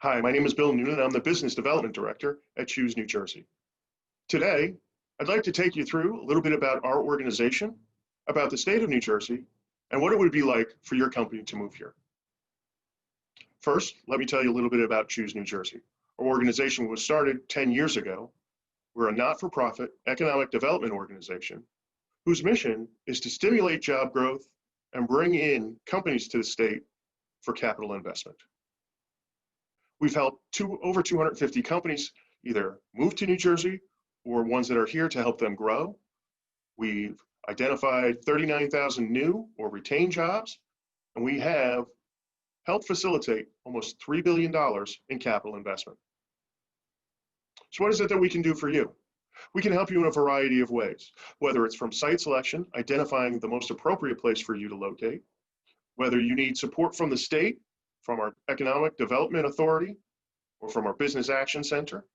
Hi, my name is Bill Noonan. I'm the Business Development Director at Choose New Jersey. Today, I'd like to take you through a little bit about our organization, about the state of New Jersey, and what it would be like for your company to move here. First, let me tell you a little bit about Choose New Jersey. Our organization was started 10 years ago. We're a not-for-profit economic development organization whose mission is to stimulate job growth and bring in companies to the state for capital investment. We've helped over 250 companies either move to New Jersey or ones that are here to help them grow. We've identified 39,000 new or retained jobs, and we have helped facilitate almost $3 billion in capital investment. So what is it that we can do for you? We can help you in a variety of ways, whether it's from site selection, identifying the most appropriate place for you to locate, whether you need support from the state, from our Economic Development Authority, or from our Business Action Center.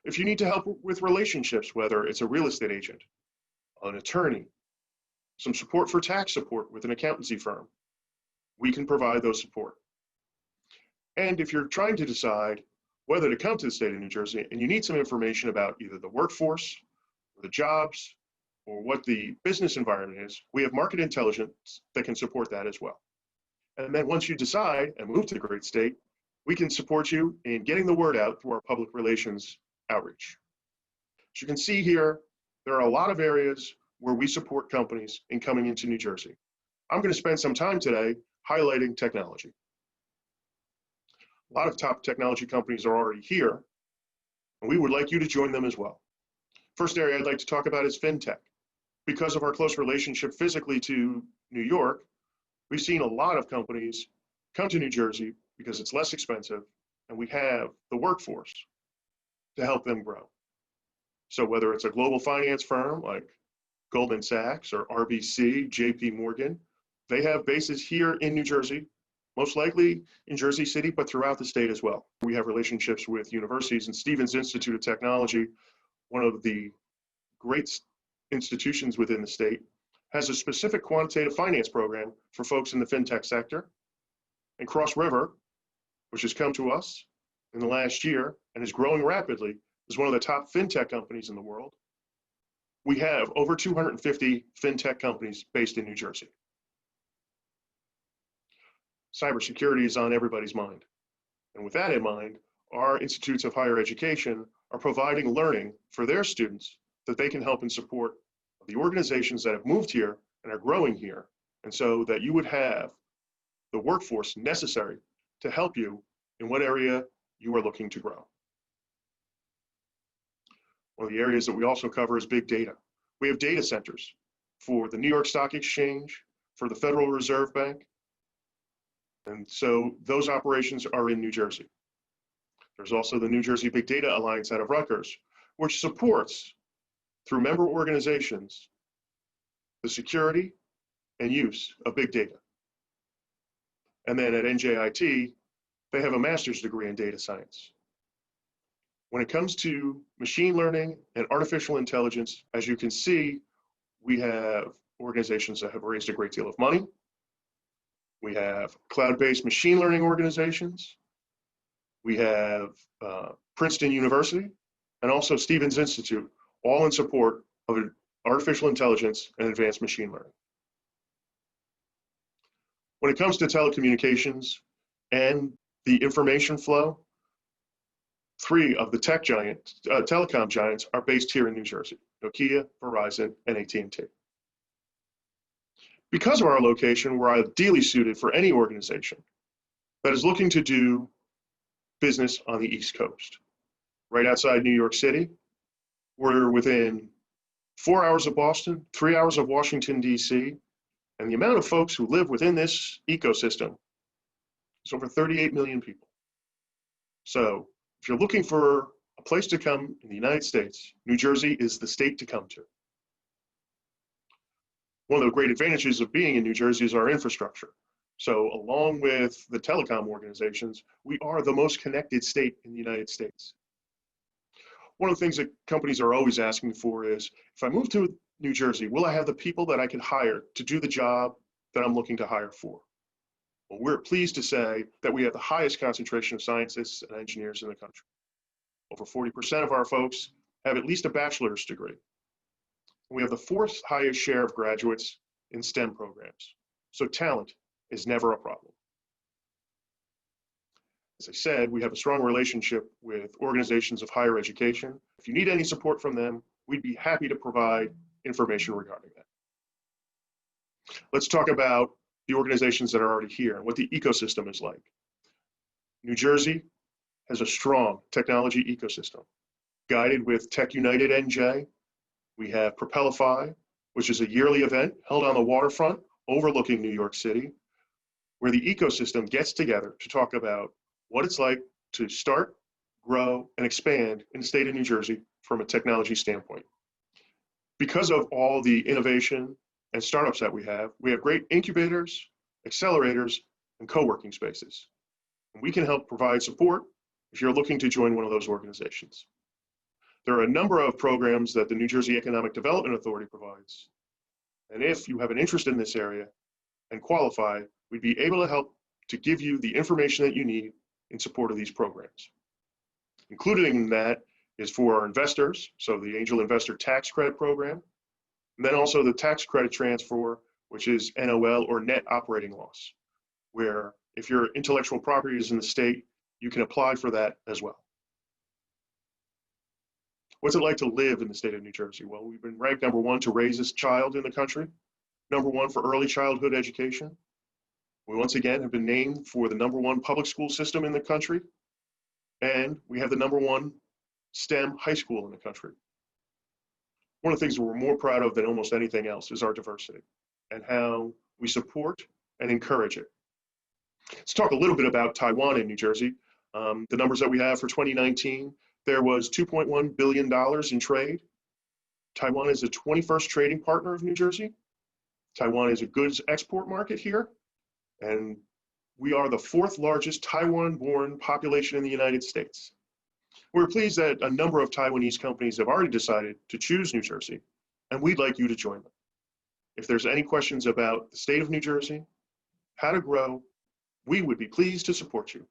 If you need to help with relationships, whether it's a real estate agent, an attorney, some support for tax support with an accountancy firm, we can provide those support. And if you're trying to decide whether to come to the state of New Jersey and you need some information about either the workforce, or the jobs, or what the business environment is, we have market intelligence that can support that as well. And then once you decide and move to the great state, we can support you in getting the word out through our public relations outreach. As you can see here, there are a lot of areas where we support companies in coming into New Jersey. I'm going to spend some time today highlighting technology. A lot of top technology companies are already here, and we would like you to join them as well. First area I'd like to talk about is fintech. Because of our close relationship physically to New York, we've seen a lot of companies come to New Jersey because it's less expensive and we have the workforce to help them grow. So whether it's a global finance firm like Goldman Sachs or RBC, JP Morgan, they have bases here in New Jersey, most likely in Jersey City, but throughout the state as well. We have relationships with universities, and Stevens Institute of Technology, one of the great institutions within the state, has a specific quantitative finance program for folks in the fintech sector. And Cross River, which has come to us in the last year and is growing rapidly, is one of the top fintech companies in the world. We have over 250 fintech companies based in New Jersey. Cybersecurity is on everybody's mind. And with that in mind, our institutes of higher education are providing learning for their students that they can help and support the organizations that have moved here and are growing here, and so that you would have the workforce necessary to help you in what area you are looking to grow. One of the areas that we also cover is big data. We have data centers for the New York Stock Exchange, for the Federal Reserve Bank, and so those operations are in New Jersey. There's also the New Jersey Big Data Alliance out of Rutgers, which supports, through member organizations, the security and use of big data. And then at NJIT, they have a master's degree in data science. When it comes to machine learning and artificial intelligence, as you can see, we have organizations that have raised a great deal of money. We have cloud-based machine learning organizations. We have Princeton University and also Stevens Institute, all in support of artificial intelligence and advanced machine learning. When it comes to telecommunications and the information flow, three of the telecom giants are based here in New Jersey: Nokia, Verizon, and AT&T. Because of our location, we're ideally suited for any organization that is looking to do business on the East Coast. Right outside New York City, we're within 4 hours of Boston, 3 hours of Washington, D.C., and the amount of folks who live within this ecosystem is over 38 million people. So if you're looking for a place to come in the United States, New Jersey is the state to come to. One of the great advantages of being in New Jersey is our infrastructure. So along with the telecom organizations, we are the most connected state in the United States. One of the things that companies are always asking for is, if I move to New Jersey, will I have the people that I can hire to do the job that I'm looking to hire for? Well, we're pleased to say that we have the highest concentration of scientists and engineers in the country. Over 40% of our folks have at least a bachelor's degree. We have the fourth highest share of graduates in STEM programs. So talent is never a problem. As I said, we have a strong relationship with organizations of higher education. If you need any support from them, we'd be happy to provide information regarding that. Let's talk about the organizations that are already here and what the ecosystem is like. New Jersey has a strong technology ecosystem. Guided with Tech United NJ, we have Propellify, which is a yearly event held on the waterfront overlooking New York City, where the ecosystem gets together to talk about what it's like to start, grow, and expand in the state of New Jersey from a technology standpoint. Because of all the innovation and startups that we have great incubators, accelerators, and co-working spaces. And we can help provide support if you're looking to join one of those organizations. There are a number of programs that the New Jersey Economic Development Authority provides. And if you have an interest in this area and qualify, we'd be able to help to give you the information that you need in support of these programs. Included in that is for our investors, so the Angel Investor Tax Credit Program, and then also the tax credit transfer, which is NOL or net operating loss, where if your intellectual property is in the state, you can apply for that as well. What's it like to live in the state of New Jersey? Well, we've been ranked #1 to raise a child in the country, #1 for early childhood education. We once again have been named for the #1 public school system in the country, and we have the #1 STEM high school in the country. One of the things that we're more proud of than almost anything else is our diversity and how we support and encourage it. Let's talk a little bit about Taiwan in New Jersey. The numbers that we have for 2019, there was $2.1 billion in trade. Taiwan is the 21st trading partner of New Jersey. Taiwan is a goods export market here. And we are the 4th largest Taiwan-born population in the United States. We're pleased that a number of Taiwanese companies have already decided to choose New Jersey, and we'd like you to join them. If there's any questions about the state of New Jersey, how to grow, we would be pleased to support you.